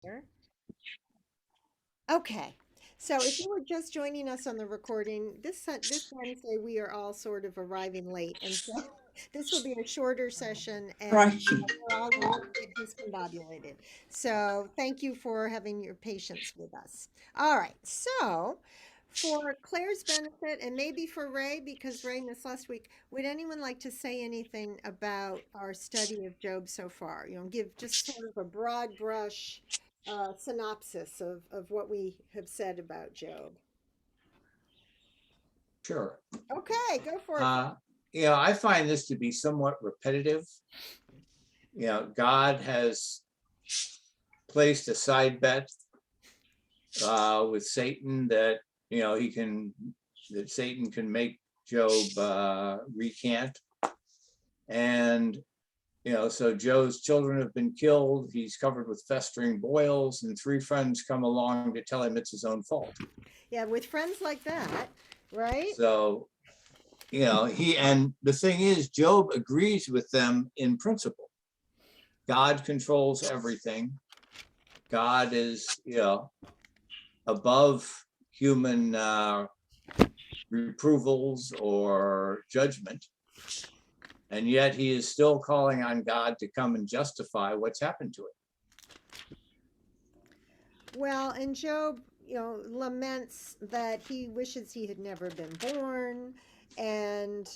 here. Okay. So if you were just joining us on the recording, this Wednesday we are all sort of arriving late, and so this will be a shorter session, and Right. we're all a little bit discombobulated. So thank you for having your patience with us. All right. So for Claire's benefit, and maybe for Ray, because Ray missed last week, would anyone like to say anything about our study of Job so far? Give just sort of a broad brush synopsis of what we have said about Job. Sure. Okay, go for it. Uh, I find this to be somewhat repetitive. God has placed a side bet with Satan that Satan can make Job recant, and so Job's children have been killed. He's covered with festering boils, and three friends come along to tell him it's his own fault. Yeah, with friends like that, right? So and the thing is, Job agrees with them in principle. God controls everything. God is, above human reprovals or judgment. And yet he is still calling on God to come and justify what's happened to it. Well, and Job, laments that he wishes he had never been born, and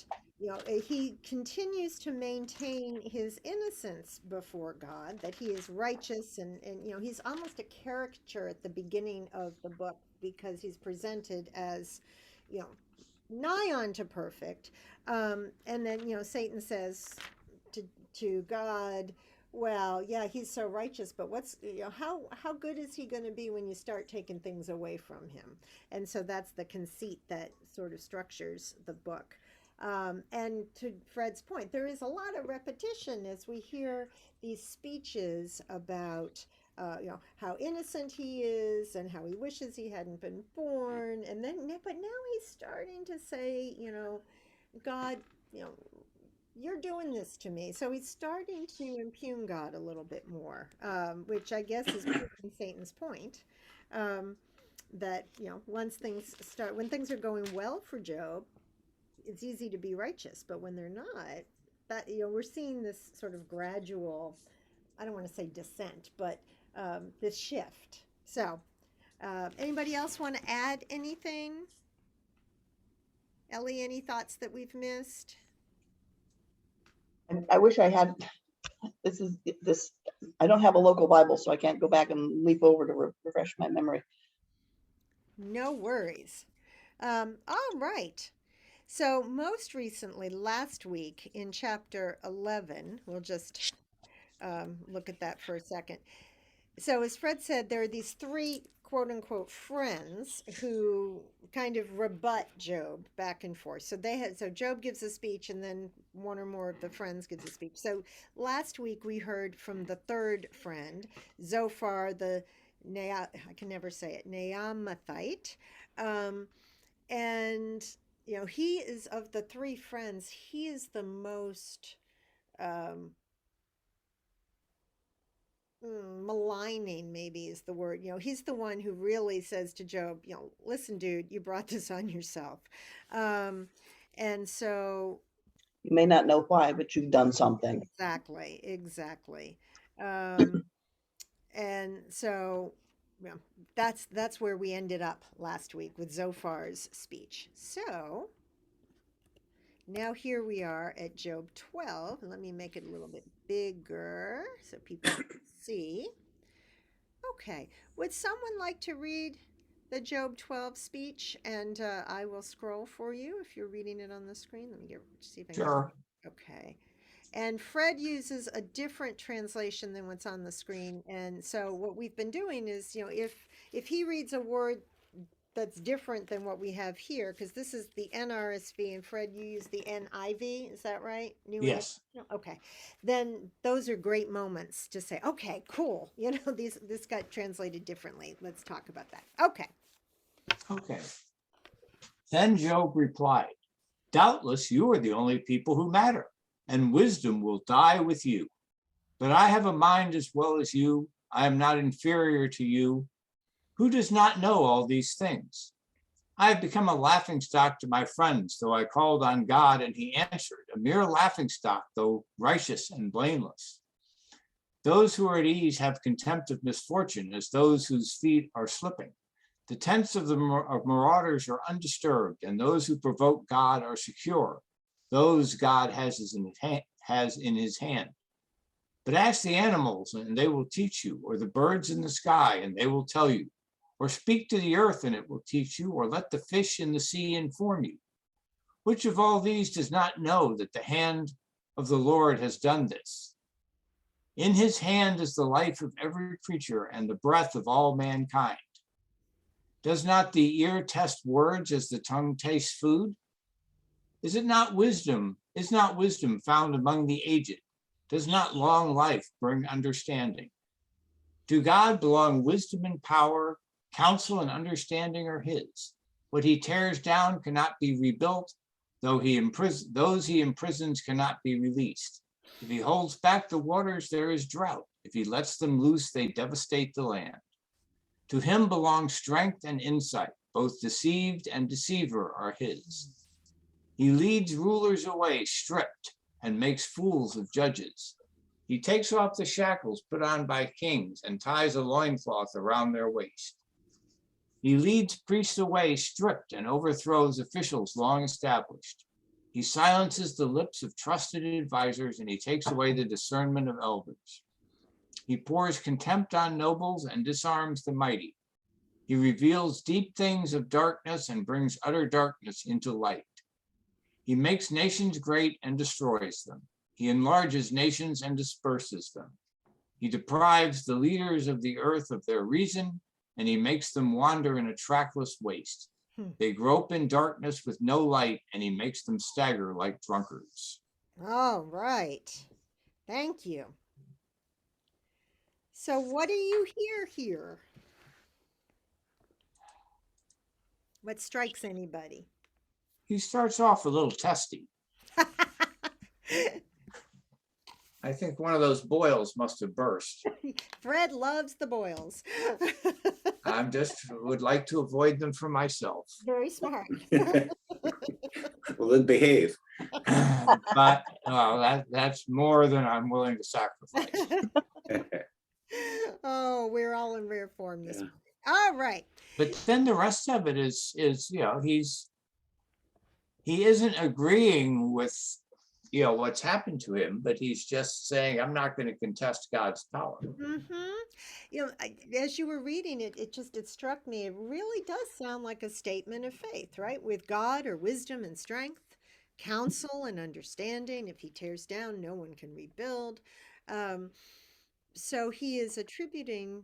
he continues to maintain his innocence before God, that he is righteous, and he's almost a caricature at the beginning of the book because he's presented as, you know, nigh on to perfect. And then, Satan says to God, well, yeah, he's so righteous, but how good is he going to be when you start taking things away from him? And so that's the conceit that sort of structures the book. And to Fred's point, there is a lot of repetition as we hear these speeches about how innocent he is and how he wishes he hadn't been born, and then but now he's starting to say, God, you know, you're doing this to me. So he's starting to impugn God a little bit more, which I guess is proving Satan's point. That when things are going well for Job, it's easy to be righteous, but when they're not, that we're seeing this sort of gradual, I don't want to say descent, but this shift. So, anybody else want to add anything? Ellie, any thoughts that we've missed? I wish I had, this, I don't have a local Bible, so I can't go back and leap over to refresh my memory. No worries. All right. So, most recently, last week in chapter 11, we'll just look at that for a second. So, as Fred said, there are these three quote unquote friends who kind of rebut Job back and forth. So Job gives a speech, and then one or more of the friends gives a speech. So last week we heard from the third friend, Zophar, I can never say it, Naamathite. Um, and he is, of the three friends, he is the most um, maligning, maybe is the word. He's the one who really says to Job, listen, dude, you brought this on yourself. And so You may not know why, but you've done something. exactly. And so that's where we ended up last week with Zophar's speech. So now here we are at Job 12, and let me make it a little bit bigger so people can see. Okay, would someone like to read the Job 12 speech? And I will scroll for you if you're reading it on the screen. Let me see if I can. Sure. Okay. And Fred uses a different translation than what's on the screen. And so what we've been doing is, if he reads a word that's different than what we have here, because this is the NRSV, and Fred, you use the NIV, is that right? Yes. Okay. Then those are great moments to say, okay, cool. This got translated differently. Let's talk about that. Okay. Okay. Then Job replied, doubtless you are the only people who matter, and wisdom will die with you. But I have a mind as well as you. I am not inferior to you. Who does not know all these things? I have become a laughingstock to my friends, though I called on God and he answered, a mere laughingstock, though righteous and blameless. Those who are at ease have contempt of misfortune as those whose feet are slipping. The tents of the marauders are undisturbed, and those who provoke God are secure. Those God has in his hand. But ask the animals, and they will teach you, or the birds in the sky, and they will tell you. Or speak to the earth, and it will teach you, or let the fish in the sea inform you. Which of all these does not know that the hand of the Lord has done this? In his hand is the life of every creature and the breath of all mankind. Does not the ear test words as the tongue tastes food? Is not wisdom found among the aged? Does not long life bring understanding? To God belong wisdom and power, counsel and understanding are his. What he tears down cannot be rebuilt, those he imprisons cannot be released. If he holds back the waters, there is drought. If he lets them loose, they devastate the land. To him belong strength and insight. Both deceived and deceiver are his. He leads rulers away stripped and makes fools of judges. He takes off the shackles put on by kings and ties a loincloth around their waist. He leads priests away stripped and overthrows officials long established. He silences the lips of trusted advisors and he takes away the discernment of elders. He pours contempt on nobles and disarms the mighty. He reveals deep things of darkness and brings utter darkness into light. He makes nations great and destroys them. He enlarges nations and disperses them. He deprives the leaders of the earth of their reason, and he makes them wander in a trackless waste. They grope in darkness with no light, and he makes them stagger like drunkards. All right. Thank you. So what do you hear here? What strikes anybody? He starts off a little testy. I think one of those boils must have burst. Fred loves the boils. I just would like to avoid them for myself. Very smart. Well, then behave. But that's more than I'm willing to sacrifice. Oh, we're all in rare form this Yeah. morning. All right. But then the rest of it is he isn't agreeing with what's happened to him, but he's just saying, I'm not going to contest God's power. As you were reading it, it struck me. It really does sound like a statement of faith, right? With God or wisdom and strength, counsel and understanding. If he tears down, no one can rebuild. So he is attributing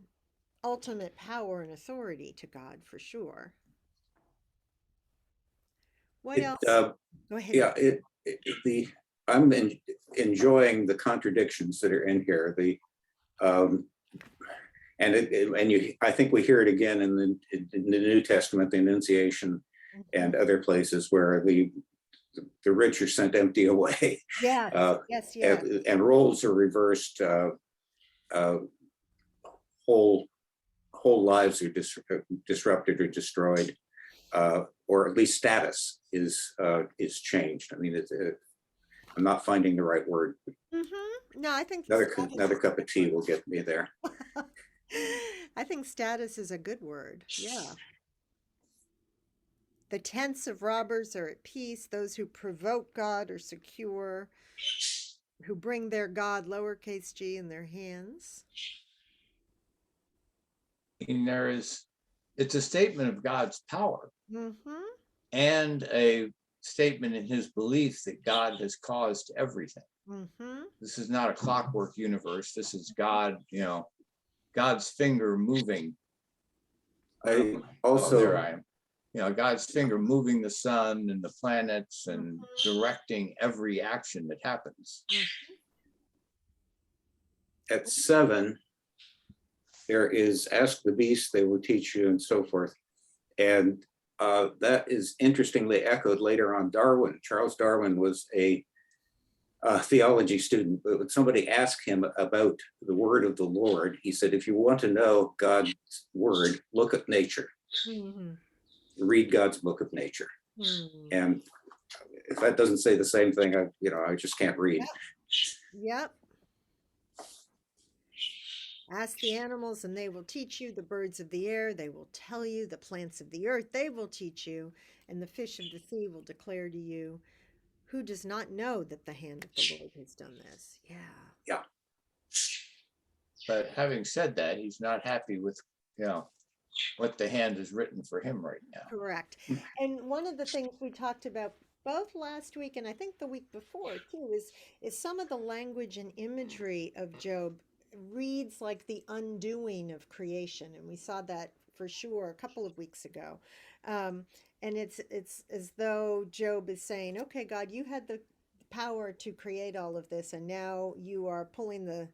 ultimate power and authority to God for sure. What else? Go ahead. Yeah, I'm enjoying the contradictions that are in here. I think we hear it again in the New Testament, the Annunciation, and other places where the rich are sent empty away. Yes, yes. And roles are reversed. Whole lives are disrupted or destroyed, or at least status is changed. I mean, I'm not finding the right word. No, I think another cup of tea will get me there. I think status is a good word. Yeah. The tents of robbers are at peace. Those who provoke God are secure, who bring their God, lowercase g, in their hands. And it's a statement of God's power and a statement in his belief that God has caused everything. This is not a clockwork universe. This is God, God's finger moving. There I am. God's finger moving the sun and the planets and directing every action that happens. At 7, there is ask the beast, they will teach you, and so forth. And that is interestingly echoed later on Darwin. Charles Darwin was a theology student, but when somebody asked him about the word of the Lord, he said, if you want to know God's word, look at nature, Mhm. read God's book of nature. Hmm. And if that doesn't say the same thing, I just can't read. Yep. Ask the animals, and they will teach you. The birds of the air, they will tell you. The plants of the earth, they will teach you. And the fish of the sea will declare to you. Who does not know that the hand of the Lord has done this? Yeah. Yeah. But having said that, he's not happy with, what the hand has written for him right now. Correct. And one of the things we talked about both last week and I think the week before too is some of the language and imagery of Job reads like the undoing of creation, and we saw that for sure a couple of weeks ago. Um, and it's as though Job is saying, "Okay, God, you had the power to create all of this, and now you are pulling the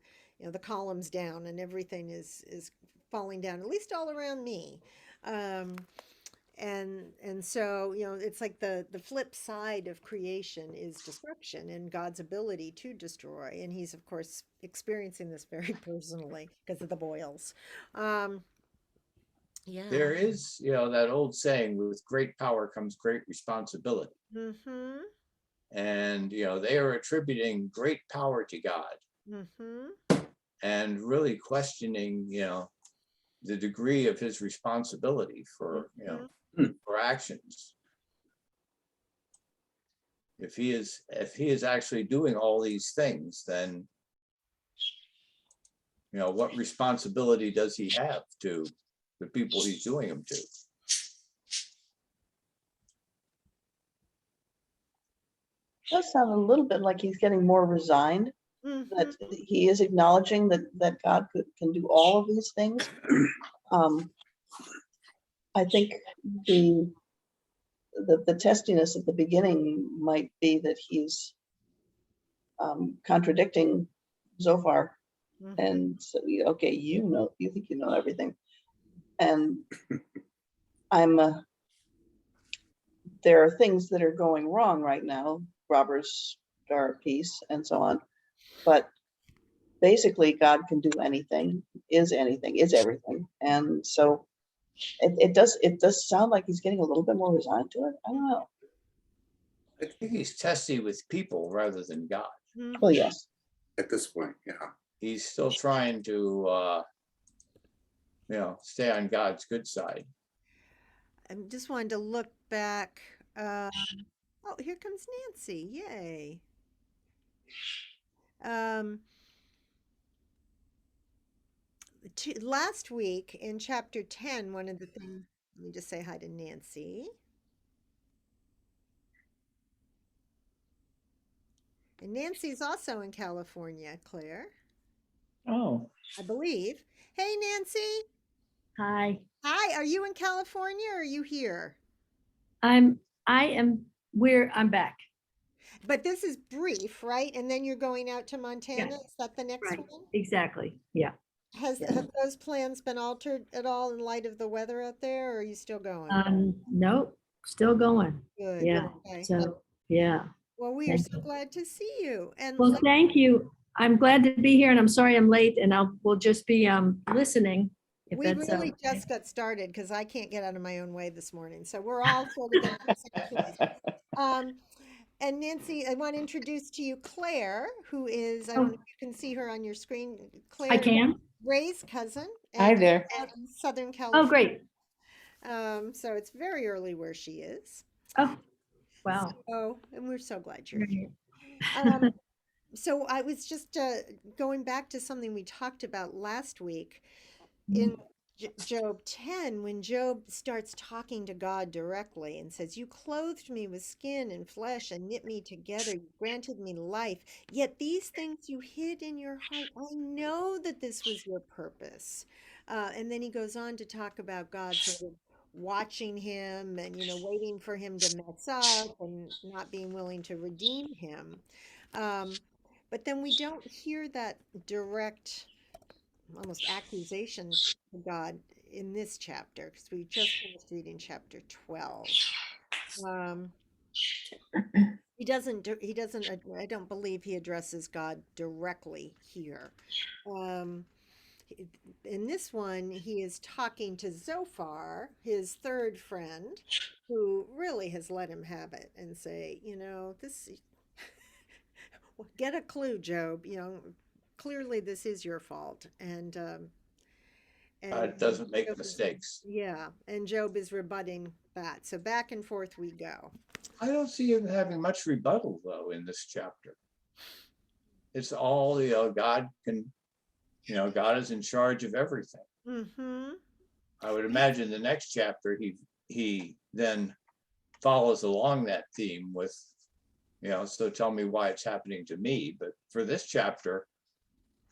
columns down, and everything is falling down, at least all around me." Um, and so it's like the flip side of creation is destruction and God's ability to destroy, and he's of course experiencing this very personally because of the boils. um yeah. There is, that old saying, with great power comes great responsibility. Mm-hmm. And, they are attributing great power to God Mm-hmm. and really questioning, the degree of his responsibility for, Mm-hmm. for actions. If he is actually doing all these things, then, what responsibility does he have to the people he's doing them to? Does sound a little bit like he's getting more resigned, Mm-hmm. that he is acknowledging that God can do all of these things. I think the the testiness at the beginning might be that he's contradicting Zophar, Mm-hmm. and so, okay, you think you know everything, and I'm there are things that are going wrong right now, robbers are peace and so on, but basically God can do anything, is everything, and so it does sound like he's getting a little bit more resigned to it. I don't know. I think he's testy with people rather than God. Well, Mm-hmm. yes. At this point, yeah. He's still trying to, stay on God's good side. I just wanted to look back. um oh, here comes Nancy, yay. um Last week in chapter 10, one of the things, let me just say hi to Nancy. And Nancy's also in California, Claire, Oh, I believe. Hey, Nancy. Hi, Hi, are you in California or are you here? I'm I am where I'm back. But this is brief, right? And then you're going out to Montana? Yes, Is that the next right. one? Exactly. Yeah. Yeah. Have those plans been altered at all in light of the weather out there, or are you still going? No, still going. Good. Yeah. Okay. So, yeah. Well, we are Thank so you. glad to see you. And Well, thank you. I'm glad to be here and I'm sorry I'm late and we'll just be listening if we that's really okay. just got started because I can't get out of my own way this morning. So we're all sort of in the same place. Um, and Nancy, I want to introduce to you Claire, who is, I don't know Oh, if you can see her on your screen. I Claire is can. Ray's cousin Hi and there. out in Southern Oh, California. great. So it's very early where she is. Oh, wow. So, and we're so glad you're here. Great. Um, so I was just going back to something we talked about last week in Job 10, when Job starts talking to God directly and says, "You clothed me with skin and flesh and knit me together. You granted me life. Yet these things you hid in your heart. I know that this was your purpose." And then he goes on to talk about God sort of watching him and, waiting for him to mess up and not being willing to redeem him. Um, but then we don't hear that direct, almost accusation to God in this chapter because we just finished reading chapter 12. Um, I don't believe he addresses God directly here. Um, he- in this one, he is talking to Zophar, his third friend, who really has let him have it and say, this, get a clue, Job, clearly this is your fault. And God doesn't make Job is, mistakes. yeah, and Job is rebutting that. So back and forth we go. I don't see him having much rebuttal though in this chapter. It's all, God can, God is in charge of everything. Mm-hmm. I would imagine the next chapter, he then follows along that theme with, so tell me why it's happening to me. But for this chapter,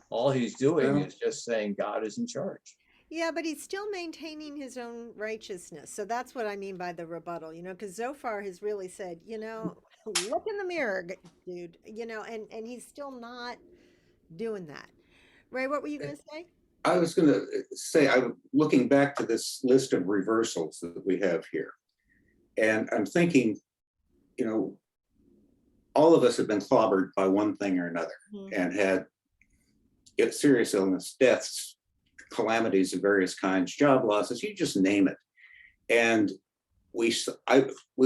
all he's doing Well, is just saying God is in charge. Yeah, but he's still maintaining his own righteousness. So that's what I mean by the rebuttal, because Zophar has really said, look in the mirror, dude, and he's still not doing that. Ray, what were you going to say? I was going to say, I'm looking back to this list of reversals that we have here, and I'm thinking, you know, all of us have been clobbered by one thing or another Mhm. and had serious illness, deaths, calamities of various kinds, job losses, you just name it. And we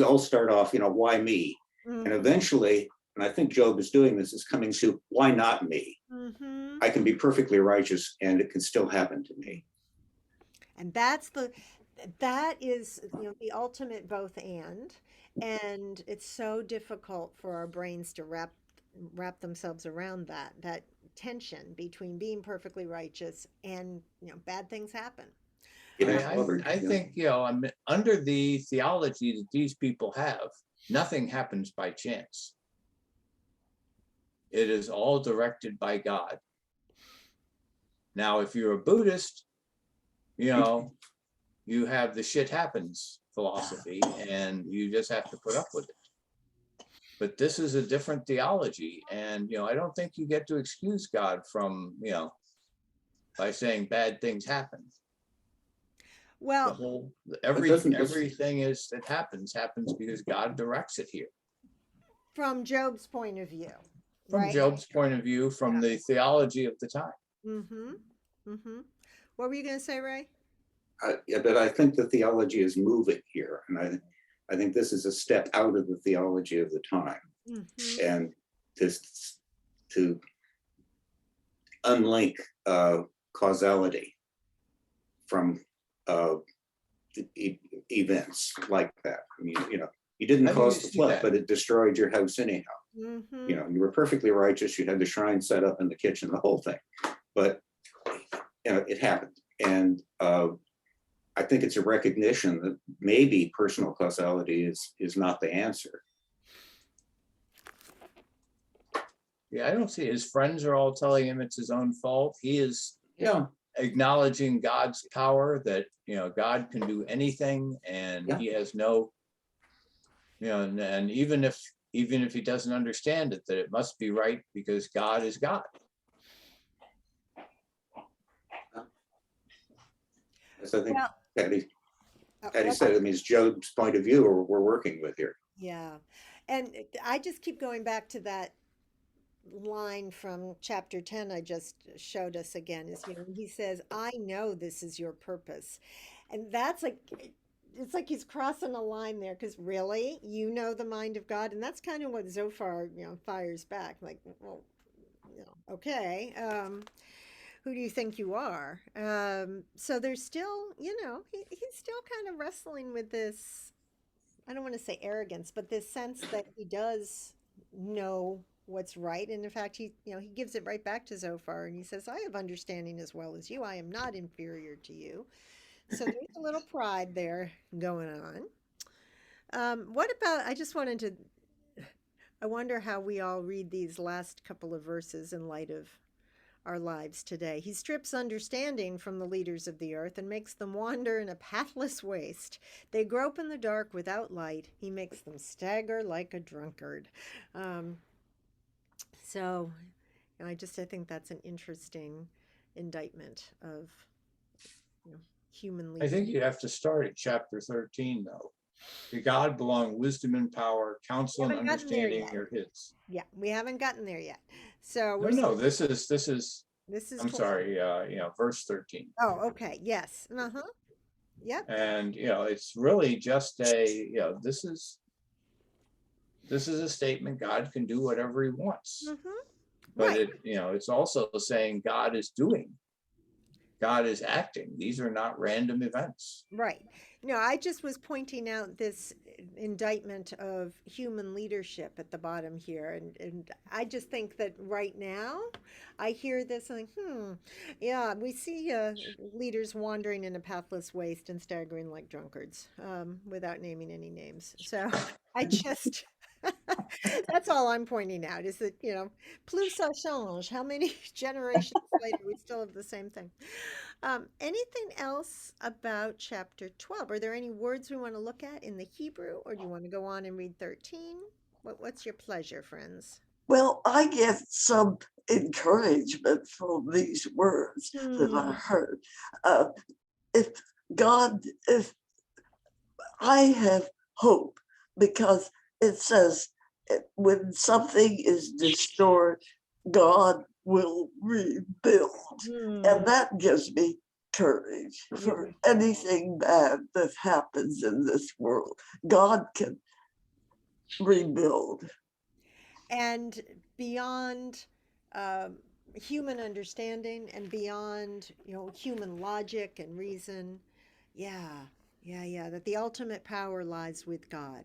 all start off, why me? And Mhm. eventually, and I think Job is doing this, is coming to why not me? Mhm. I can be perfectly righteous and it can still happen to me. And that is, the ultimate both and it's so difficult for our brains to wrap themselves around that tension between being perfectly righteous and, bad things happen. Getting I, clobbered. I think, under the theology that these people have, nothing happens by chance. It is all directed by God. Now, if you're a Buddhist, you have the shit happens philosophy and you just have to put up with it. But this is a different theology. And, I don't think you get to excuse God from, by saying bad things happen. The Well, whole, It doesn't just, everything that happens because God directs it here. from Job's point of view, From right? Job's point of view, from the theology of the time. Mm-hmm. Mm-hmm. What were you going to say, Ray? yeah, but I think the theology is moving here. And I think this is a step out of the theology of the time. Mm-hmm. And this to unlink causality from events like that. I mean, you didn't How do you cause the see flood, that? but it destroyed your house anyhow. Mm-hmm. You were perfectly righteous. You had the shrine set up in the kitchen, the whole thing. But it happened, and I think it's a recognition that maybe personal causality is not the answer. Yeah, I don't see his friends are all telling him it's his own fault. He is Yeah, acknowledging God's power, that God can do anything and Yeah. he has no, and even if he doesn't understand it, that it must be right because God is God. as I think Well, Patty well, said, I mean, it's Job's point of view we're working with here. yeah. And I just keep going back to that line from chapter 10 I just showed us again is, he says, I know this is your purpose. And that's like, it's like he's crossing a line there because really, the mind of God. And that's kind of what Zophar, fires back like, well, okay. Who do you think you are? So there's still, he's still kind of wrestling with this, I don't want to say arrogance, but this sense that he does know what's right. And in fact, he gives it right back to Zophar and he says, I have understanding as well as you. I am not inferior to you. So there's a little pride there going on. What about, I wonder how we all read these last couple of verses in light of our lives today. He strips understanding from the leaders of the earth and makes them wander in a pathless waste. They grope in the dark without light. He makes them stagger like a drunkard. Um, so, I think that's an interesting indictment of human I leaders. think you have to start at chapter 13 though. To God belong wisdom and power, counsel and Haven't gotten there understanding yet. are his. Yeah, we haven't gotten there yet. So No, we're no, still, this is, this is I'm 12. sorry, verse 13. Oh, okay. Yes. Uh-huh. Yep. And, it's really just this is a statement. God can do whatever he wants. Mm-hmm. But Right. it's also saying God is doing, God is acting. These are not random events. Right. No, I just was pointing out this indictment of human leadership at the bottom here. And I just think that right now I hear this and yeah, we see leaders wandering in a pathless waste and staggering like drunkards, without naming any names. So I just, that's all I'm pointing out is that, plus ça change. How many generations later we still have the same thing? Anything else about chapter 12? Are there any words we want to look at in the Hebrew, or do you want to go on and read 13? What's your pleasure, friends? Well, I get some encouragement from these words that I heard. Uh, if if I have hope, because it says when something is destroyed, God will rebuild. And that gives me courage for anything bad that happens in this world. God can rebuild. And beyond human understanding and beyond, human logic and reason, yeah, that the ultimate power lies with God.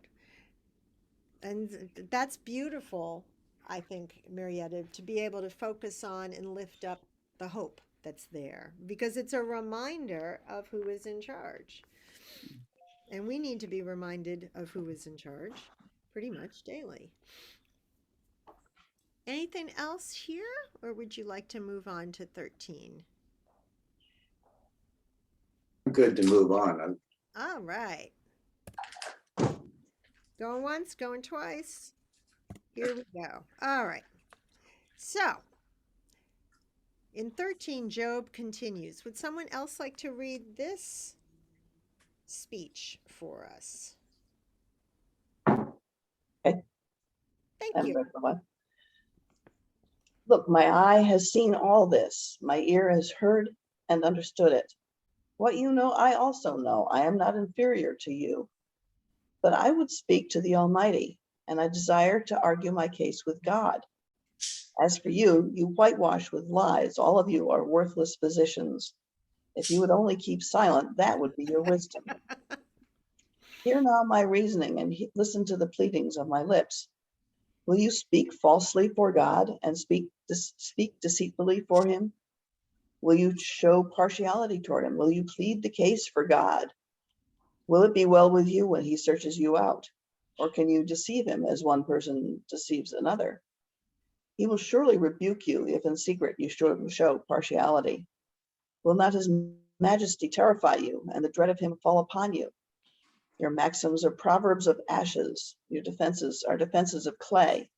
And that's beautiful, I think, Marietta, to be able to focus on and lift up the hope that's there because it's a reminder of who is in charge. And we need to be reminded of who is in charge pretty much daily. Anything else here, or would you like to move on to 13? Good to move on. All right. Going once, going twice. Here we go. All right. So, in 13, Job continues. Would someone else like to read this speech for us? Okay. Thank And you. read the one. Look, my eye has seen all this. My ear has heard and understood it. What you know, I also know. I am not inferior to you. But I would speak to the Almighty, and I desire to argue my case with God. As for you, you whitewash with lies. All of you are worthless physicians. If you would only keep silent, that would be your wisdom. Hear now my reasoning and listen to the pleadings of my lips. Will you speak falsely for God and speak deceitfully for him? Will you show partiality toward him? Will you plead the case for God? Will it be well with you when he searches you out? Or can you deceive him as one person deceives another? He will surely rebuke you if in secret you show partiality. Will not his majesty terrify you and the dread of him fall upon you? Your maxims are proverbs of ashes. Your defenses are defenses of clay.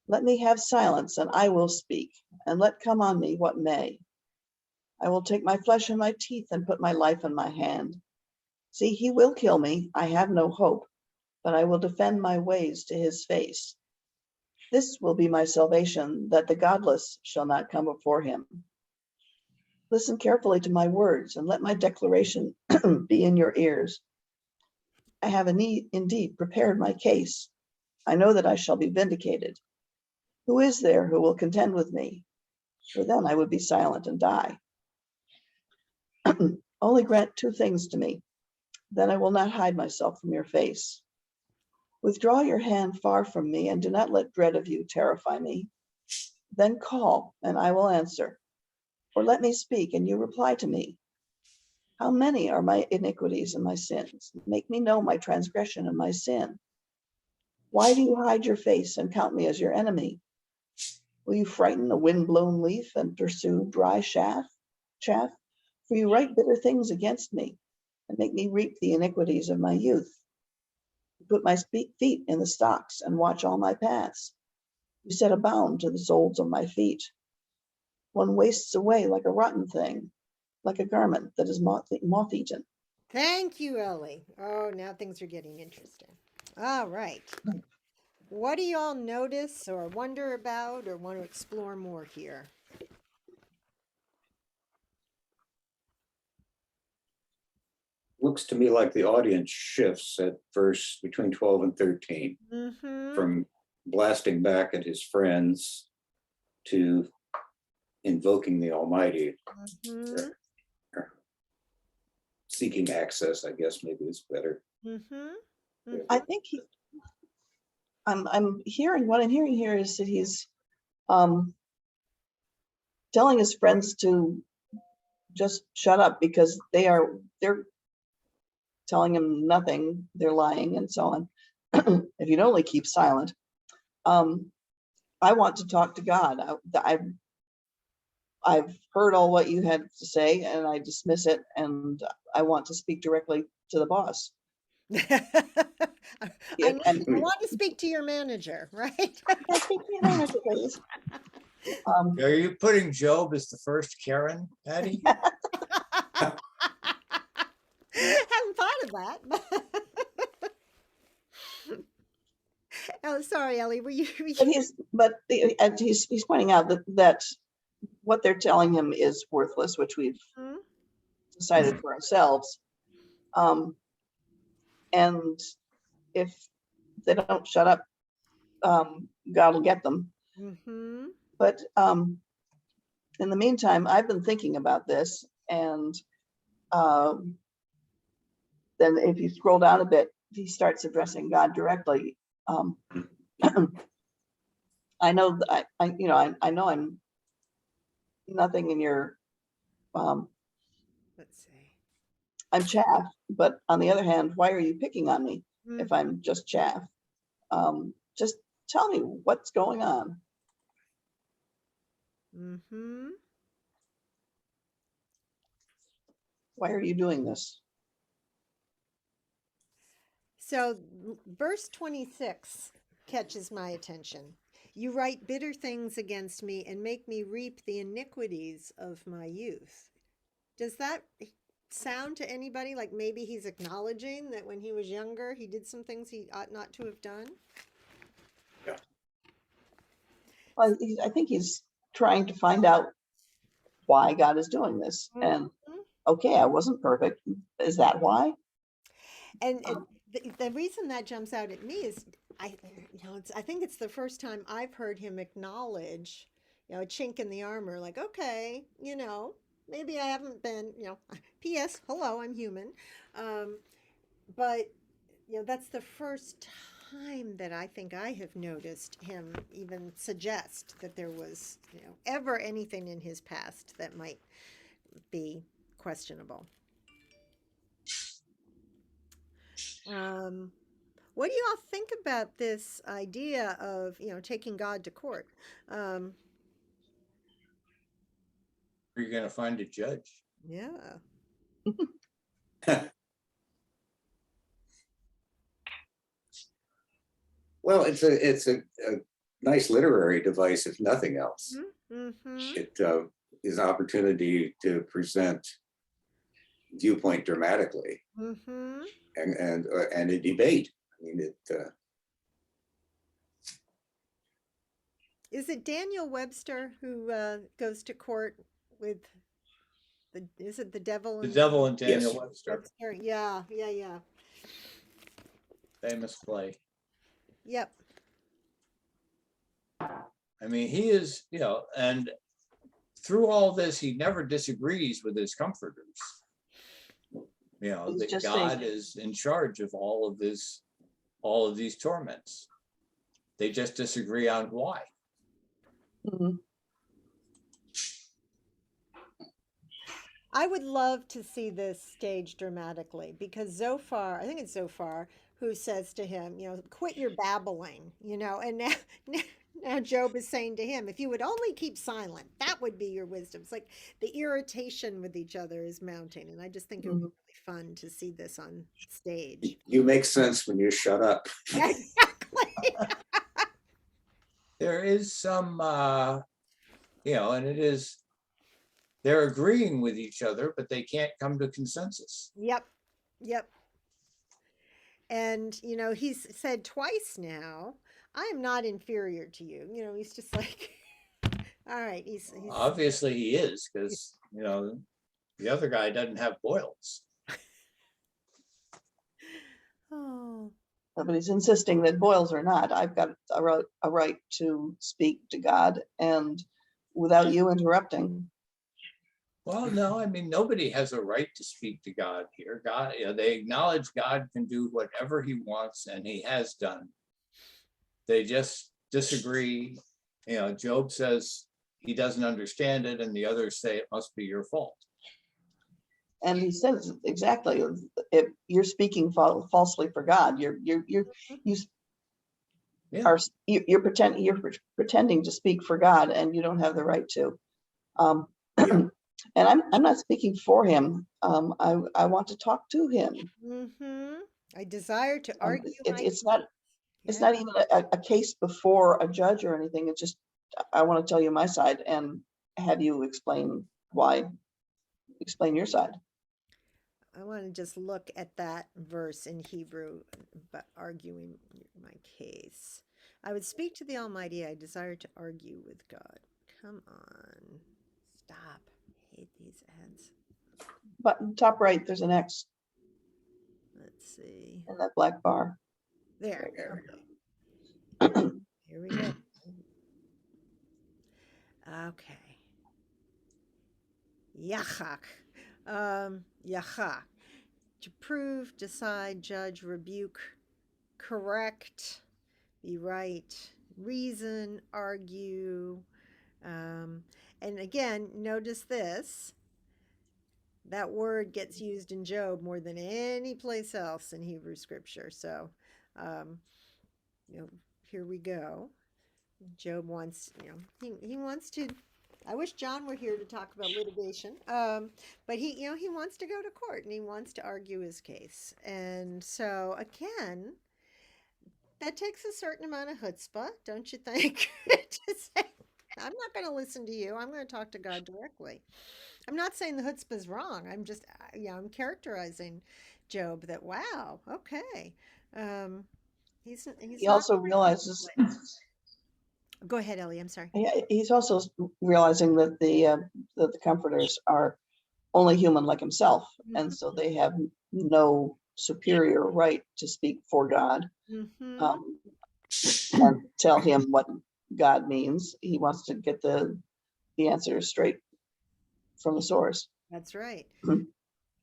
Let me have silence and I will speak, and let come on me what may. I will take my flesh in my teeth and put my life in my hand. See, he will kill me. I have no hope, but I will defend my ways to his face. This will be my salvation, that the godless shall not come before him. Listen carefully to my words, and let my declaration be in your ears. I have indeed prepared my case. I know that I shall be vindicated. Who is there who will contend with me? For then I would be silent and die. Only grant two things to me, then I will not hide myself from your face. Withdraw your hand far from me, and do not let dread of you terrify me. Then call, and I will answer. Or let me speak, and you reply to me. How many are my iniquities and my sins? Make me know my transgression and my sin. Why do you hide your face and count me as your enemy? Will you frighten a wind-blown leaf and pursue dry chaff? For you write bitter things against me and make me reap the iniquities of my youth. You put my feet in the stocks and watch all my paths. You set a bound to the soles of my feet. One wastes away like a rotten thing, like a garment that is moth-eaten. Thank you, Ellie. Oh, now things are getting interesting. All right. What do y'all notice or wonder about or want to explore more here? Looks to me like the audience shifts at verse between 12 and 13 Mm-hmm. from blasting back at his friends to invoking the Almighty, Mm-hmm. or seeking access, I guess maybe is better. Mm-hmm. I think I'm hearing, what I'm hearing here is that he's um, telling his friends to just shut up because they're telling him nothing, they're lying and so on. If you'd only keep silent. I want to talk to God. I've heard all what you had to say and I dismiss it, and I want to speak directly to the boss. I And want to speak to your manager, right? yeah, speak to your manager, please. Are you putting Job as the first Karen, Patty? Haven't thought of that. Oh, sorry, Ellie. And he's pointing out that what they're telling him is worthless, which we've Hmm? decided for ourselves. And if they don't shut up, God will get them. Mm-hmm. But in the meantime, I've been thinking about this, and then if you scroll down a bit, he starts addressing God directly. I know that I know I'm nothing in your Let's see. I'm chaff, but on the other hand, why are you picking on me if Mm-hmm. I'm just chaff? Just tell me what's going on. Mm-hmm. Why are you doing this? So, verse 26 catches my attention. You write bitter things against me and make me reap the iniquities of my youth. Does that sound to anybody like maybe he's acknowledging that when he was younger, he did some things he ought not to have done? Well, I think he's trying to find out why God is doing this. And Mhm. okay, I wasn't perfect. Is that why? And the reason that jumps out at me is I think it's the first time I've heard him acknowledge, a chink in the armor, like, okay, maybe I haven't been, P.S. Hello, I'm human. Um, but that's the first time that I think I have noticed him even suggest that there was, ever anything in his past that might be questionable. Um, what do you all think about this idea of, taking God to court? Um, Are you going to find a judge? yeah. Well, it's a nice literary device, if nothing else. Mm-hmm. It is an opportunity to present viewpoint dramatically Mm-hmm. and a debate. I mean, Is it Daniel Webster who goes to court with is it the devil The and Devil and Daniel yes. Webster, Webster? Yeah, yeah, yeah. famous play. Yep. I mean, he is, and through all this, he never disagrees with his comforters. He's That just God saying, is in charge of all of these torments. They just disagree on why. mhm. I would love to see this staged dramatically because Zophar, I think it's Zophar, who says to him, quit your babbling, and now, now Job is saying to him, if you would only keep silent, that would be your wisdom. It's like the irritation with each other is mounting. And I just think it would be really fun to see this on stage. You make sense when you shut up. Exactly. There is some, and it is, they're agreeing with each other, but they can't come to consensus. Yep. Yep. And, he's said twice now, I am not inferior to you. He's just like, all right, he's Obviously he is, because, the other guy doesn't have boils. oh, But he's insisting that boils or not, I've got a right to speak to God and without you interrupting. Well, no, I mean, nobody has a right to speak to God here. God, they acknowledge God can do whatever he wants, and he has done. They just disagree. Job says he doesn't understand it, and the others say it must be your fault. And he says exactly, if you're speaking falsely for God, you Yeah. are you're pretending to speak for God, and you don't have the right to. And I'm not speaking for him. I want to talk to him. I desire to argue my It's not yeah. even a case before a judge or anything. It's just I want to tell you my side and have you explain your side. I want to just look at that verse in Hebrew, but arguing my case. I would speak to the Almighty. I desire to argue with God. Come on. Stop. I hate these ads. But top right, there's an X Let's see. in that black bar. There. Okay. Here we go. Okay. Yachak. Yachak. To prove, decide, judge, rebuke, correct, be right, reason, argue. And again, notice this. That word gets used in Job more than any place else in Hebrew scripture. So, um, here we go. Job wants, he wants to. I wish John were here to talk about litigation. But he wants to go to court and he wants to argue his case. And so again, that takes a certain amount of chutzpah, don't you think? To say, I'm not going to listen to you. I'm going to talk to God directly. I'm not saying the chutzpah is wrong. I'm just, I'm characterizing Job that, wow, okay. Um, he's He not. also realizes Go ahead, Ellie. I'm sorry. he's also realizing that the comforters are only human like himself, and so they have no superior right to speak for God and tell him what God means. He wants to get the answer straight from the source. That's right. Mhm.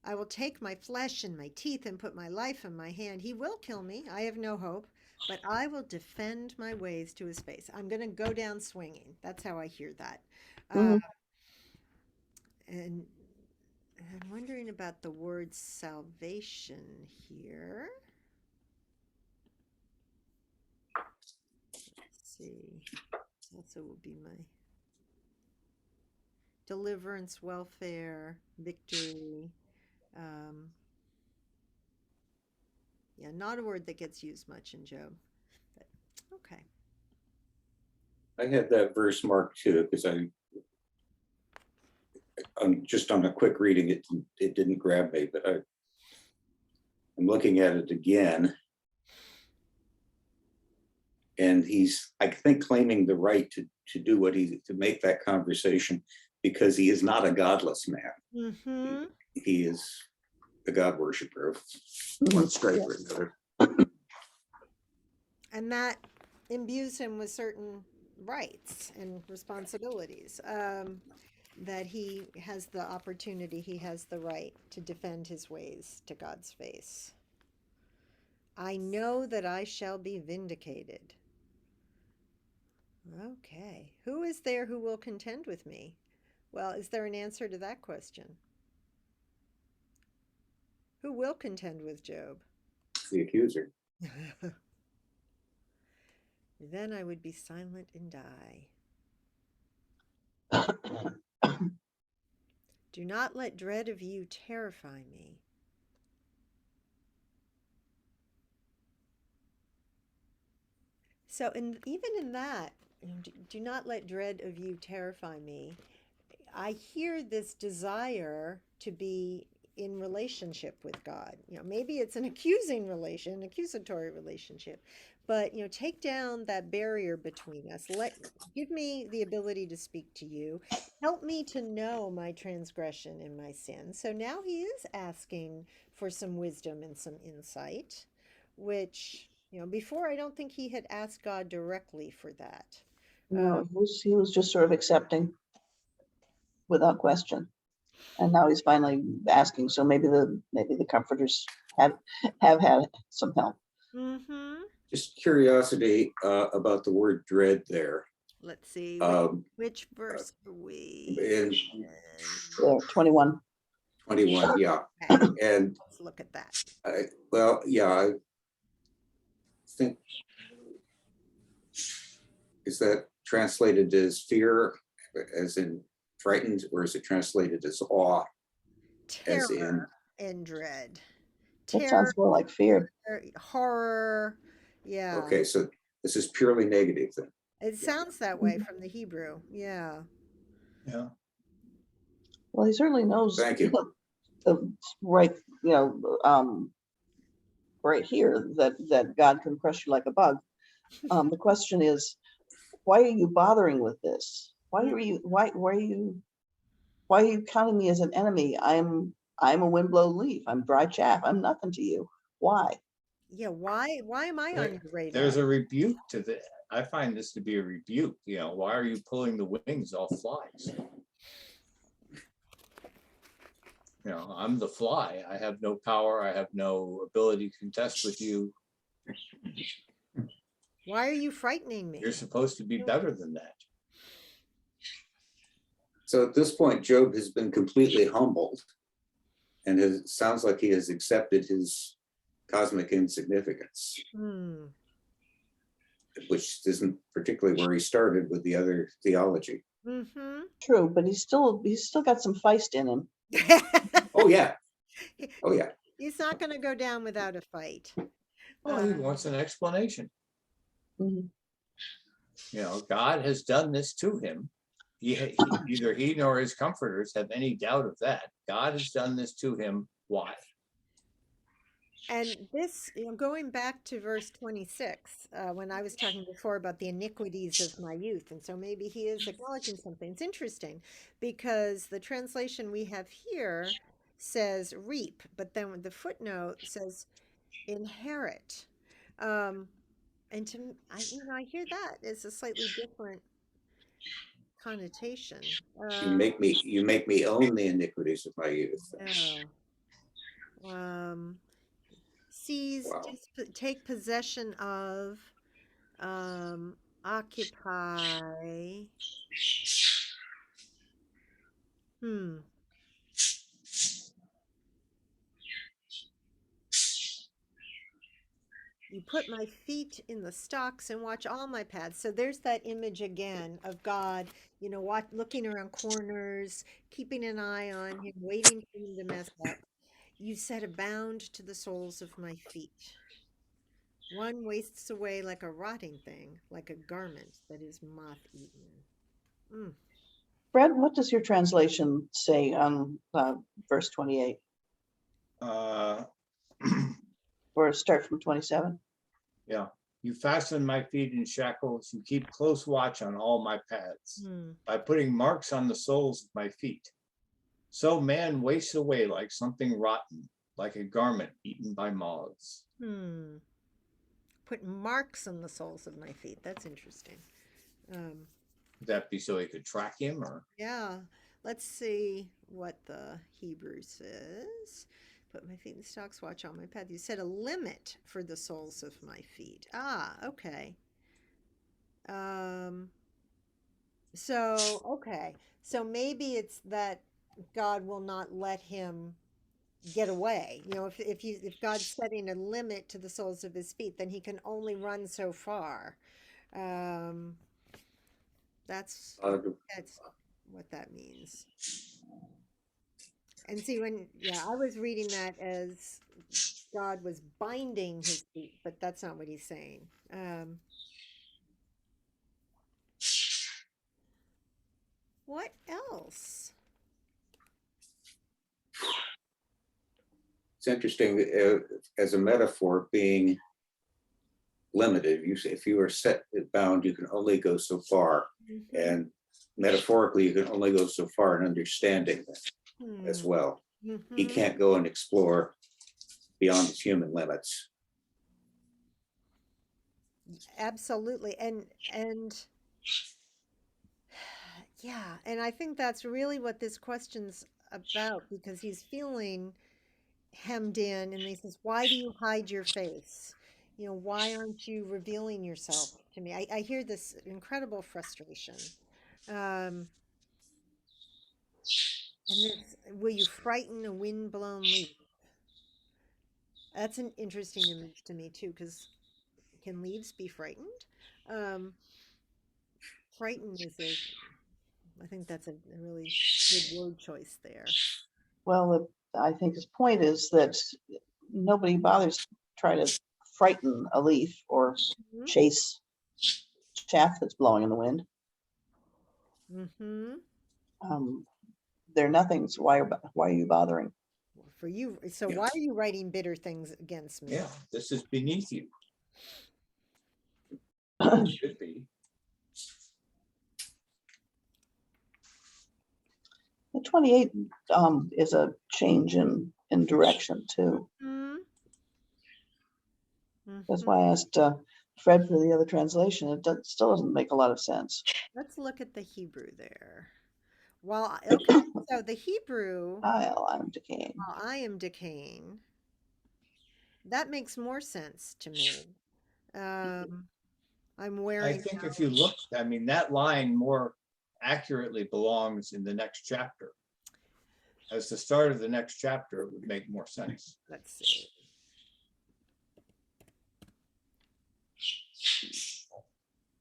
I will take my flesh and my teeth and put my life in my hand. He will kill me. I have no hope, but I will defend my ways to his face. I'm going to go down swinging. That's how I hear that. Mhm. And I'm wondering about the word salvation here. Let's see. Also will be my deliverance, welfare, victory. Um, yeah, not a word that gets used much in Job, but okay. I had that verse marked too, because I'm just on a quick reading, it didn't grab me, but I'm looking at it again. And he's, I think, claiming the right to do to make that conversation, because he is not a godless man. He is a God worshiper of one stripe or another. And that imbues him with certain rights and responsibilities. That he has the opportunity, he has the right to defend his ways to God's face. I know that I shall be vindicated. Okay. Who is there who will contend with me? Well, is there an answer to that question? Who will contend with Job? The accuser. Then I would be silent and die. Do not let dread of you terrify me. So, even in that, do not let dread of you terrify me. I hear this desire to be in relationship with God. Maybe it's an accusatory relationship, but take down that barrier between us. Give me the ability to speak to you. Help me to know my transgression and my sin. So now he is asking for some wisdom and some insight, which, before I don't think he had asked God directly for that. No, he was just sort of accepting without question. And now he's finally asking, so maybe the comforters have had some help. Mm-hmm. Just curiosity about the word dread there. Let's see, Um, which verse are we in There, 21. 21, yeah. Okay, And let's look at that. well, yeah, I think, is that translated as fear, as in frightened, or is it translated as awe, as in? Terror and dread. That Terror, sounds more like fear. horror. Yeah, Okay, so this is purely negative then. it Yeah. sounds that way from the Hebrew. Yeah. Yeah. Well, he certainly knows Thank you. right, right here that God can crush you like a bug. The question is, why are you bothering with this? Why are you counting me as an enemy? I'm a windblown leaf. I'm dry chaff. I'm nothing to you. Why? Yeah, why am I on your radar? There's a rebuke to the, I find this to be a rebuke. Why are you pulling the wings off flies? I'm the fly. I have no power. I have no ability to contest with you. Why are you frightening me? You're supposed to be better than that. So at this point, Job has been completely humbled, and it sounds like he has accepted his cosmic insignificance, Hmm. which isn't particularly where he started with the other theology. Mm-hmm. True, but he's still got some feist in him. Oh yeah. Oh yeah. He's not going to go down without a fight. Well, he wants an explanation. Mhm. God has done this to him. Neither he nor his comforters have any doubt of that. God has done this to him. Why? And this, going back to verse 26, when I was talking before about the iniquities of my youth, and so maybe he is acknowledging something. It's interesting because the translation we have here says reap, but then the footnote says inherit. Um, and I hear that it's a slightly different connotation. You make me own the iniquities of my youth. Yeah. Seize, Wow. take possession of, occupy. Hmm. You put my feet in the stocks and watch all my paths. So there's that image again of God, looking around corners, keeping an eye on him, waiting for him to mess up. You set a bound to the soles of my feet. One wastes away like a rotting thing, like a garment that is moth-eaten. Mm. Fred, what does your translation say on verse 28? Uh, Or start from 27? yeah. You fasten my feet in shackles. You keep close watch on all my paths Hmm. by putting marks on the soles of my feet. So man wastes away like something rotten, like a garment eaten by moths. Hmm. Put marks on the soles of my feet. That's interesting. Would that be so he could track him, or? Yeah. Let's see what the Hebrew says. Put my feet in the stocks, watch on my path. You said a limit for the soles of my feet. Ah, okay. Um, okay. So maybe it's that God will not let him get away. If God's setting a limit to the soles of his feet, then he can only run so far. Um, that's that's what that means. And see, I was reading that as God was binding his feet, but that's not what he's saying. What else? It's interesting, as a metaphor, being limited. You say if you are set bound, you can only go so far, and metaphorically, you can only go so far in understanding that as well. He can't go and explore beyond his human limits. Absolutely. And yeah, and I think that's really what this question's about, because he's feeling hemmed in and he says, "Why do you hide your face? You know, why aren't you revealing yourself to me?" I hear this incredible frustration. Um, and this, will you frighten a wind-blown leaf? That's an interesting image to me too, because can leaves be frightened? Um, frightened is a, I think that's a really good word choice there. Well, I think his point is that nobody bothers to try to frighten a leaf or Mhm. chase chaff that's blowing in the wind. Mm-hmm. Um, they're nothing, so why are you bothering? For you, so Yeah. why are you writing bitter things against me? Yeah, this is beneath you. Should be. The 28 is a change in direction too. Mm-hmm. That's Mm-hmm. why I asked Fred for the other translation. Still doesn't make a lot of sense. Let's look at the Hebrew there. Well, okay, so the Hebrew, I'm decaying. while I am decaying, that makes more sense to me. Um, I'm I wearing think if out. you look, I mean, that line more accurately belongs in the next chapter. As the start of the next chapter, it would make more sense. Let's see.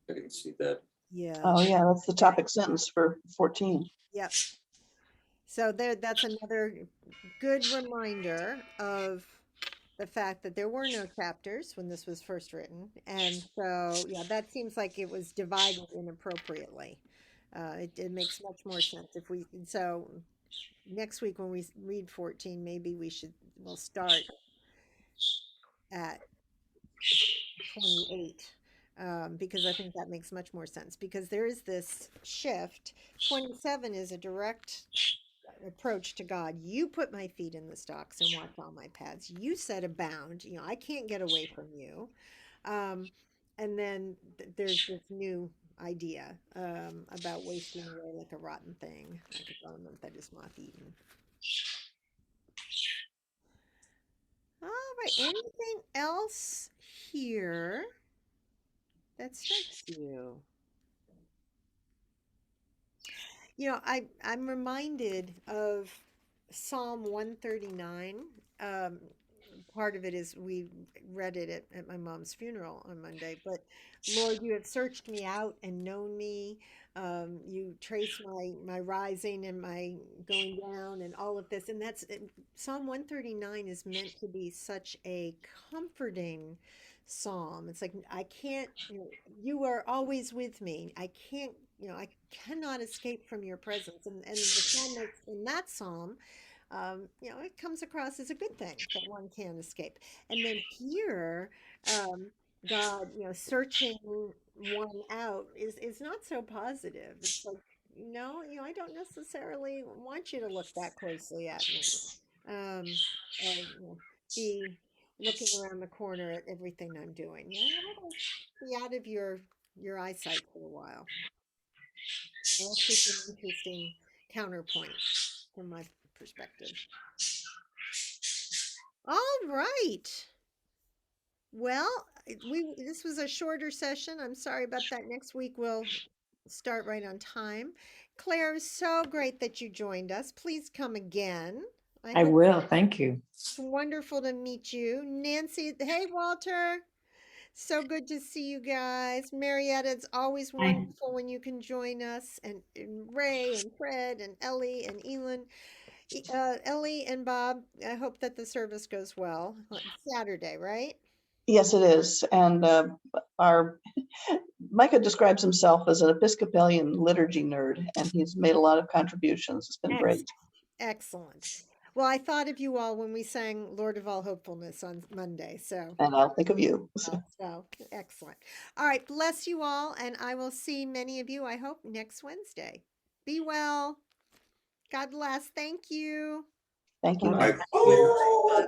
I didn't see that. Yeah. Oh yeah, that's the topic sentence for 14. Yep. So there, that's another good reminder of the fact that there were no chapters when this was first written. And so, yeah, that seems like it was divided inappropriately. It makes much more sense if we, so next week when we read 14, maybe we'll start at 28. Because I think that makes much more sense because there is this shift. 27 is a direct approach to God. You put my feet in the stocks and watch all my paths. You set a bound. You know, I can't get away from you. Um, and then there's this new idea about wasting away like a rotten thing, like a garment that is moth eaten. All right. Anything else here that strikes you? You know, I'm reminded of Psalm 139. Um, Part of it is we read it at my mom's funeral on Monday. But Lord, you have searched me out and known me. You trace my rising and my going down and all of this. And Psalm 139 is meant to be such a comforting psalm. It's like I can't, you are always with me. I can't, I cannot escape from your presence. And the psalmist in that psalm, it comes across as a good thing that one can escape. And then here, um, God, searching one out is not so positive. It's like, no, I don't necessarily want you to look that closely at me. Or be looking around the corner at everything I'm doing. Be out of your eyesight for a while. That's just an interesting counterpoint from my perspective. All right. Well, this was a shorter session. I'm sorry about that. Next week we'll start right on time. Claire, is so great that you joined us. Please come again. I I hope will. Thank you. it's wonderful to meet you. Nancy, hey Walter. So good to see you guys. Marietta, it's always Hi. wonderful when you can join us. And Ray and Fred and Ellie and Elin. Ellie and Bob, I hope that the service goes well. Saturday, right? Yes, it is. And our Micah describes himself as an Episcopalian liturgy nerd, and he's made a lot of contributions. It's been great. Excellent. Well, I thought of you all when we sang Lord of All Hopefulness on Monday. So, And I'll think of you. excellent. All right. Bless you all. And I will see many of you, I hope, next Wednesday. Be well. God bless. Thank you. Thank you, I, Mike. Oh,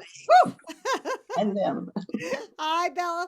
And them. Hi, Bella.